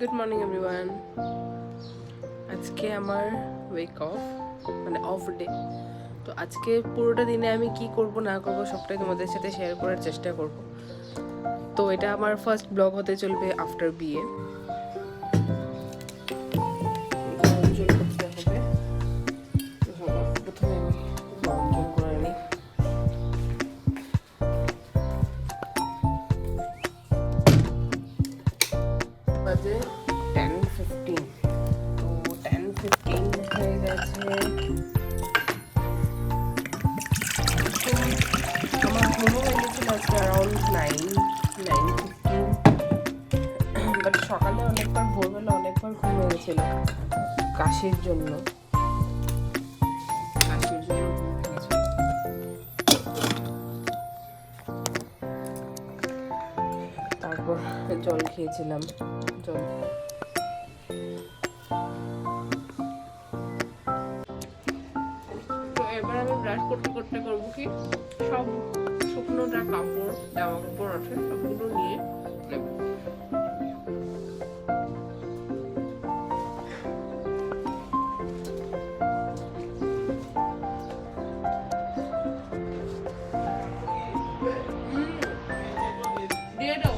Good morning everyone. আজকে আমার ওয়েক of, মানে অফ ডে। তো আজকে পুরোটা দিনে আমি কি করব না করব সবটাই তোমাদের সাথে শেয়ার করার চেষ্টা করব। তো এটা আমার ফার্স্ট ব্লগ হতে চলবে আফটার বিয়ে। গরম জল করতে হবে। প্রথমে আমি গরম জল করে নিই। বাজে 10:15। তো 10:15 হয়ে গেছে। আমার ঘুমও হয়ে গেছিল আজকে অ্যারাউন্ড 9:15। বাট সকালে অনেকবার, ভোরবেলা অনেকবার ঘুম হয়ে গেছিল কাশির জন্য। তারপর জল খেয়েছিলাম। জল তো এবার আমি ব্রাশ করতে করতে করবো কি, সব শুকনো যা কাপড়, জামা কাপড় আছে সবগুলো নিয়ে নেব। দিয়ে দাও।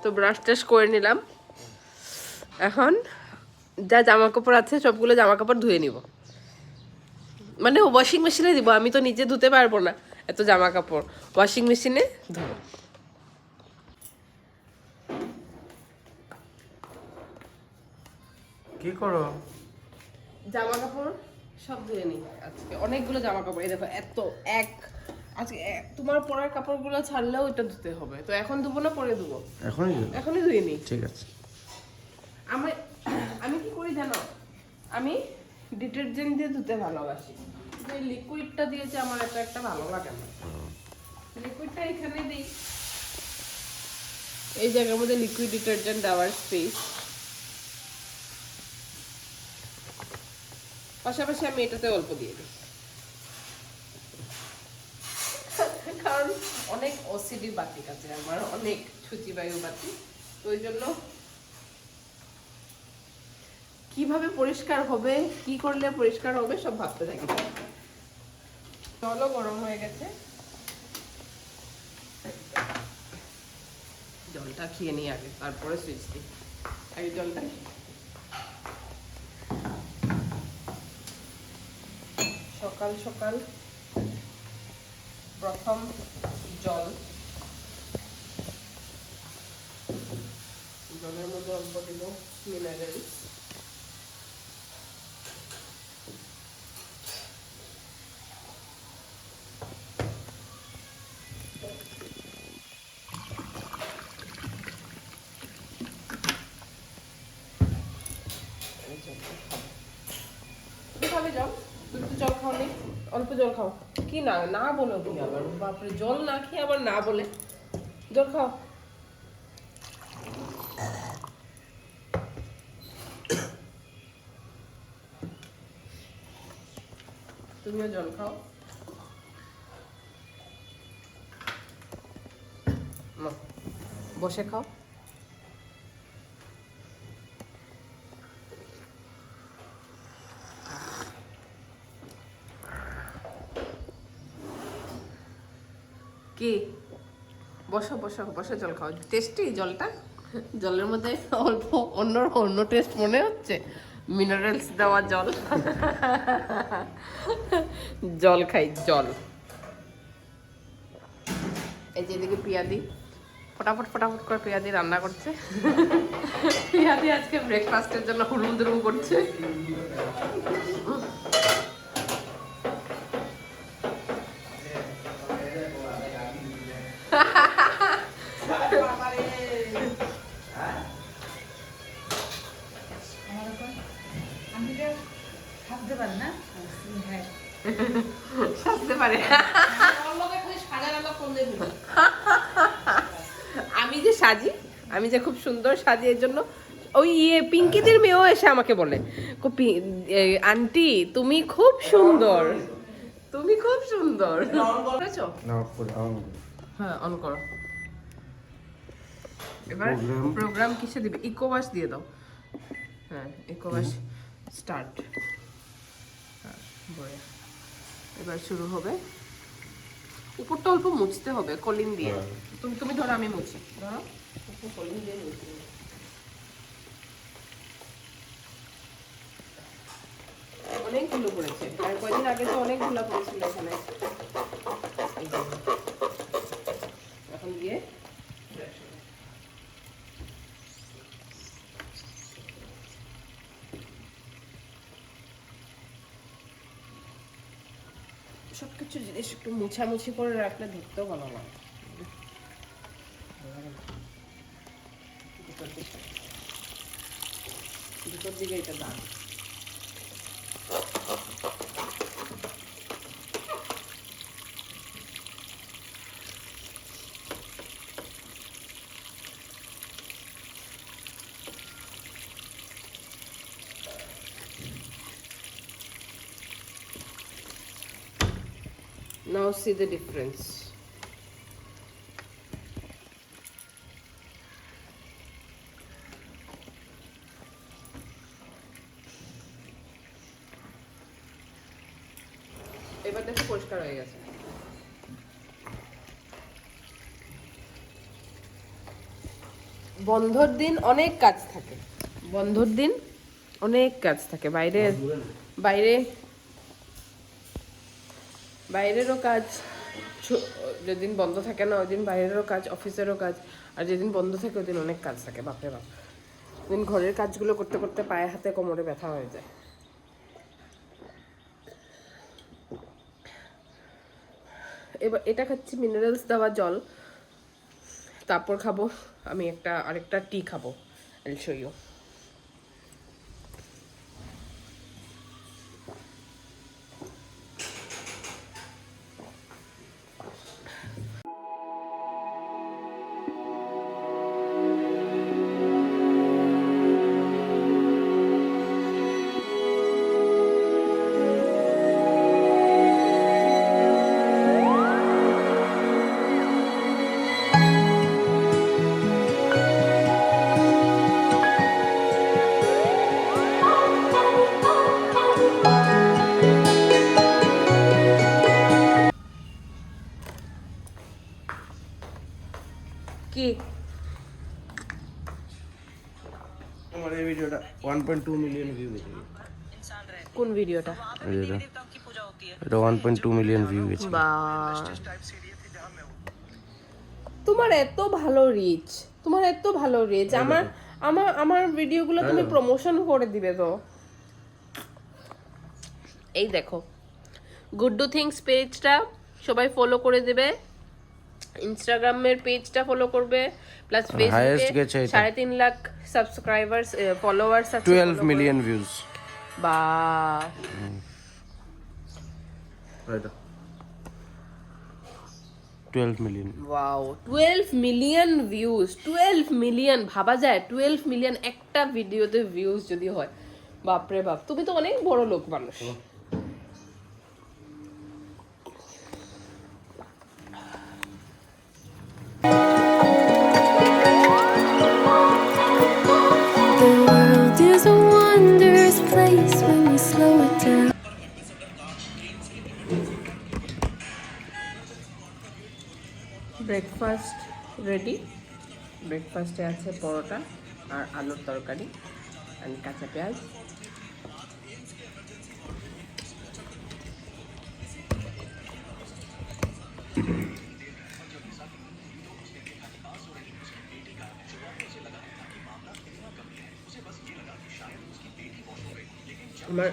তো ব্রাশ টাশ করে নিলাম। এখন যা জামা কাপড় আছে সবগুলো জামা কাপড় ধুয়ে নিব, মানে ওয়াশিং মেশিনে দিব। আমি তো নিজে ধুতে পারবো না এত জামা কাপড়, ওয়াশিং মেশিনে ধুবো। কি করো? জামা কাপড় সব ধুয়ে নিই আজকে, অনেকগুলো জামা কাপড়। এই দেখো এত আজকে তোমার পরার কাপড়গুলো ছাড়লেও এটা ধুতে হবে। তো এখন ধুবো না পরে ধুবো? এখনই ধুয়ে নিই। ঠিক আছে। আমি আমি কি করি জানো, আমি ডিটারজেন্ট দিয়ে ধুতে ভালোবাসি। যে লিকুইডটা দিয়েছে আমার এটা একটা ভালো লাগে না। লিকুইডটা এখানে দিই, এই জায়গার মধ্যে লিকুইড ডিটারজেন্ট দেওয়ার স্পেস। পাশাপাশি আমি এটাতে অল্প দিয়ে দিই, কারণ অনেক ওসিডি বাতি আছে আমার, অনেক সূচিবায়ু বাতি। তো ওই জন্য কিভাবে পরিষ্কার হবে, কি করলে পরিষ্কার হবে সব ভাবতে থাকি। জলও গরম হয়ে গেছে, জলটা খেয়ে নিই আগে, তারপরে সুইচ দিই। আগে জলটা সকাল সকাল প্রথম জল। জলের মধ্যে অল্প দিব মিনারেলস। খাবে জল? তুমি তো জল খাও নি, অল্প জল খাও। কি না না বলো কি আবার, বাপরে, জল না খেয়ে আবার না বলে। জল খাও। তুমিও জল খাও। বসে খাও। কি বসো বসো বসে জল খাও। টেস্টি জলটা, জলের মধ্যে অল্প অন্য অন্য টেস্ট মনে হচ্ছে, মিনারেলস দেওয়া জল। জল খাই জল। এই যে এদিকে পিয়াদি ফটাফট ফটাফট করে পিয়াদি রান্না করছে। পিয়াদি আজকে ব্রেকফাস্টের জন্য হুড়ুম দুরুম করছে। সাজতে পারে আমি যে সাজি, আমি যে খুব সুন্দর সাজি, এর জন্য ওই পিঙ্কিদের মেয়েও এসে আমাকে বলে আন্টি তুমি খুব সুন্দর, তুমি খুব সুন্দর। হ্যাঁ অন করো। এবার প্রোগ্রাম কিসে দিবে? ইকোবাস দিয়ে দাও। হ্যাঁ ইকোবাস স্টার্ট। হ্যাঁ বয়া। এবার শুরু হবে। উপরটা অল্প মুছতে হবে কলিন দিয়ে। তুমি তুমি ধরো, আমি মুছি। ধরো উপর কলিন দিয়ে মুছি। অনেক ধুলো পড়েছে, আর কয়েকদিন আগে তো অনেক ধুলো পড়েছিল এখানে। এখন দিয়ে সবকিছু জিনিস একটু মুছামুছি করে রাখলে ধরতেও ভালো লাগে। দুটোর দিকে এটা দাম। Now see the difference. এবার দেখো পরিষ্কার হয়ে গেছে। বন্ধর দিন অনেক কাজ থাকে, বন্ধর দিন অনেক কাজ থাকে। বাইরে বাইরে বাইরেরও কাজ, যেদিন বন্ধ থাকে না ওই দিন বাইরেরও কাজ, অফিসেরও কাজ, আর যেদিন বন্ধ থাকে ওই দিন অনেক কাজ থাকে। বাপরে বাপ, দিন ঘরের কাজগুলো করতে করতে পায়ে হাতে কোমরে ব্যথা হয়ে যায়। এবার এটা খাচ্ছি মিনারেলস দেওয়া জল, তারপর খাবো আমি আরেকটা টি খাবো। I'll show you. কি আমার এই ভিডিওটা 1.2 মিলিয়ন ভিউ গেছে। কোন ভিডিওটা? এটা 1.2 মিলিয়ন ভিউ গেছে। বা তোমার এত ভালো রিচ, তোমার এত ভালো রিচ। আমার আমার আমার ভিডিওগুলো তুমি প্রমোশন করে দিবে তো। এই দেখো গুড্ডু থিংস পেজটা সবাই ফলো করে দেবে, ইনস্টাগ্রামের পেজটা ফলো করবে, প্লাস ফেসবুকে 3.5 লাখ সাবস্ক্রাইবার্স ফলোয়ার্স আছে, 12 মিলিয়ন ভিউজ। বা এটা 12 million. Wow 12 million views, 12 million ভাবা যায়? 12 মিলিয়ন একটা ভিডিওতে ভিউজ যদি হয়, বাপরে বাপ, তুমি তো অনেক বড় লোক মানুষ। Breakfast ready. ব্রেকফাস্টে আছে পরোটা আর আলুর তরকারি আর কাঁচা পেঁয়াজ। আমার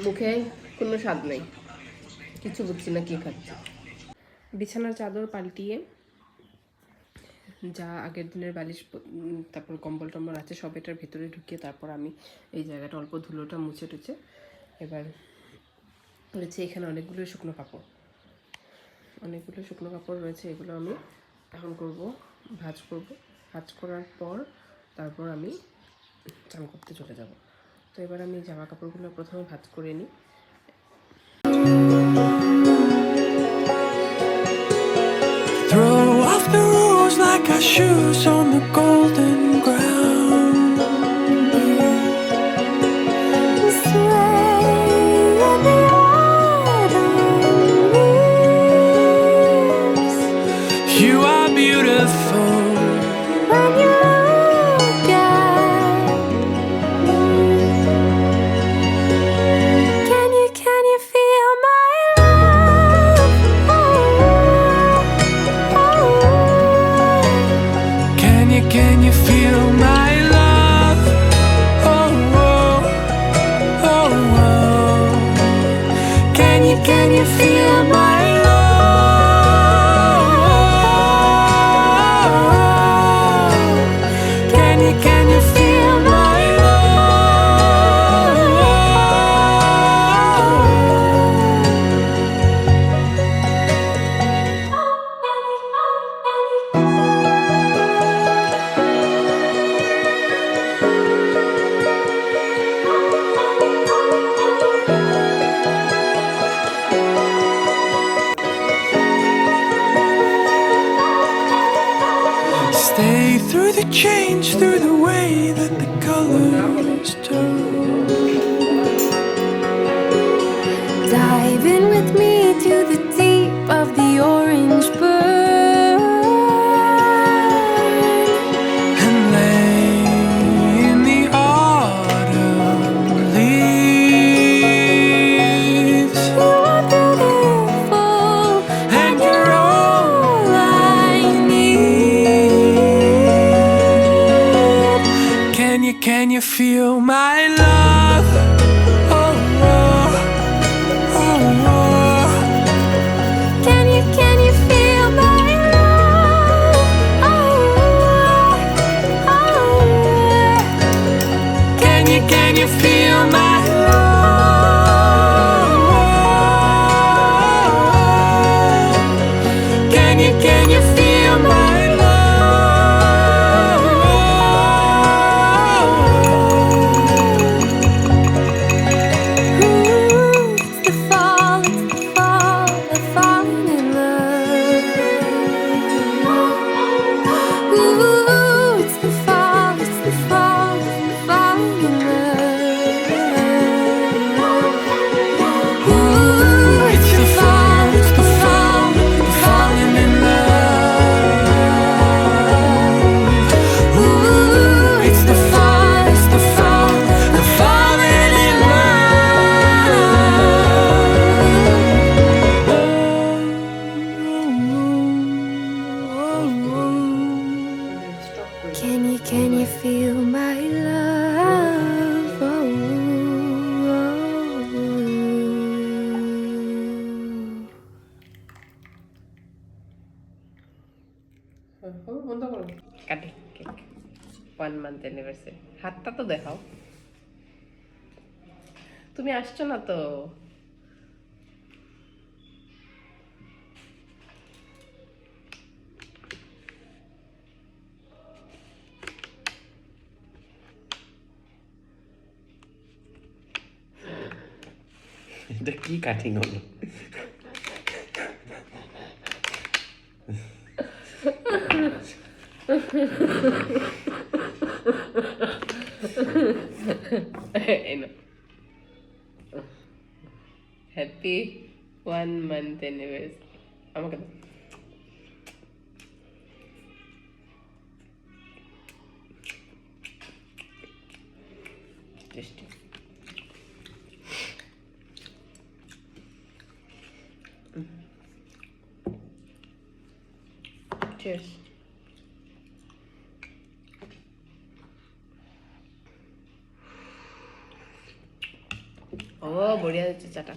মুখে কোনো স্বাদ নেই, কিছু বুঝছি না কি খাচ্ছি। বিছানার চাদর পাল্টিয়ে যা আগের দিনের বালিশ তারপর কম্বল টম্বল আছে সব এটার ভেতরে ঢুকিয়ে তারপর আমি এই জায়গাটা অল্প ধুলোটা মুছে টুছে এবার রয়েছে এখানে অনেকগুলো শুকনো কাপড় রয়েছে। এগুলো আমি এখন করব, ভাঁজ করার পর তারপর আমি চান করতে চলে যাব। তো এবার আমি জামা কাপড়গুলো প্রথমে ভাঁজ করে নিই। Throw off the rules like our shoes on the golden ground. Sway in the autumn leaves. You are beautiful when you look at me. Can you feel my love? Can you feel my love? Oh, oh, oh, oh. Can you feel my love? Can you feel my Stay through the change, through the way that the colors turn. Dive in with me to the deep of the orange burn and lay in the autumn leaves. You are beautiful and you're all I need. Can you feel my love? Oh, oh, oh, oh. Can you feel my love? Oh, oh, oh. Can you feel my love? Can you feel my love? Ooh, it's the fall, the falling in love. Ooh, it's the fall, the falling in love. Ooh, it's the fall, the falling in love. Ooh, it's the fall, the falling in love. Can you feel my love? Oh, বন্ধ করো, কাটি cake 1 month anniversary. হাতটা তো দেখাও, তুমি আসছো না তো। এটা কি কাটিং হলো? Happy 1 month anniversary. আমাকে দাও। টেস্টি। Cheers. ও বঢ়িয়া হচ্ছে চাটা